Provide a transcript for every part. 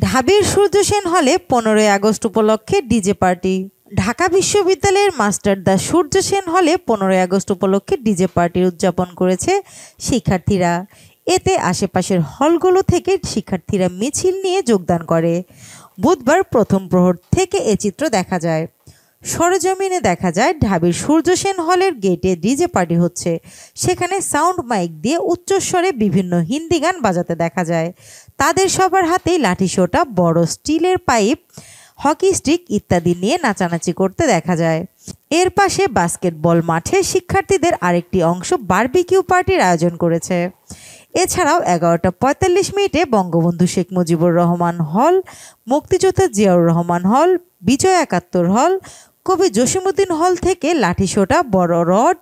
ঢাবির সূর্য সেন হলে 15ই আগস্ট উপলক্ষে DJ party. Dhaka বিশ্ববিদ্যালয়ের মাস্টারদা সূর্য সেন হলে 15ই আগস্ট উপলক্ষে ডিজে পার্টির উদযাপন করেছে শিক্ষার্থীরা। এতে আশেপাশের হলগুলো থেকে শিক্ষার্থীরা মিছিল নিয়ে যোগদান করে। বুধবার প্রথম প্রহর থেকে এ চিত্র দেখা যায়। সরেজমিনে দেখা যায় ঢাবির সূর্য সেন হলের গেটে ডিজে পার্টি হচ্ছে। সেখানে সাউন্ড মাইক দিয়ে উচ্চস্বরে বিভিন্ন হিন্দি গান বাজাতে দেখা যায়। তাদের সবার হাতেই লাঠি সোটা, বড় স্টিলের পাইপ, হকি স্টিক ইত্যাদি নিয়ে নাচানাচি করতে দেখা যায়। এর পাশে বাস্কেটবল মাঠে শিক্ষার্থীদের আরেকটি অংশ বারবিকিউ পার্টির আয়োজন করেছে। এছাড়াও 11টা 45 বঙ্গবন্ধু শেখ মুজিবুর রহমান হল, মুক্তিযোদ্ধা জিয়াউর রহমান হল, বিজয় 71 হল, কবি জসিমউদ্দিন হল থেকে লাঠি সোটা, বড় রড,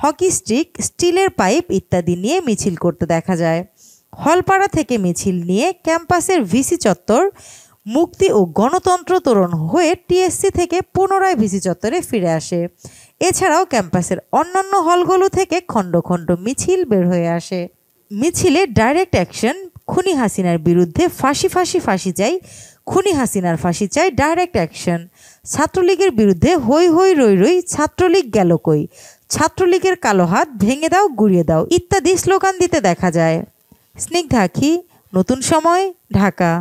হকি স্টিক, স্টিলের পাইপ ইত্যাদি নিয়ে মিছিল করতে দেখা যায়। হলপাড়া থেকে মিছিল নিয়ে ক্যাম্পাসের ভিসি চত্বর, মুক্তি ও গণতন্ত্র তোরণ হয়ে টিএসসি থেকে পুনরায় ভিসি চত্বরে ফিরে আসে। এছাড়াও ক্যাম্পাসের অন্যান্য হলগুলো থেকে খণ্ড খণ্ড মিছিল বের হয়ে আসে। মিছিলে ডাইরেক্ট অ্যাকশন, খুনি হাসিনার বিরুদ্ধে ফাঁসি ফাঁসি ফাঁসি চাই, খুনি হাসিনার ফাঁসি চাই, ডাইরেক্ট অ্যাকশন, ছাত্রলীগের বিরুদ্ধে হই হই রই রই, ছাত্রলীগ গেল কই, ছাত্রলীগের কালো হাত ভেঙে দাও গুড়িয়ে দাও ইত্যাদি স্লোগান দিতে দেখা যায়। স্নিগ্ধা আখি, নতুন সময়, ঢাকা।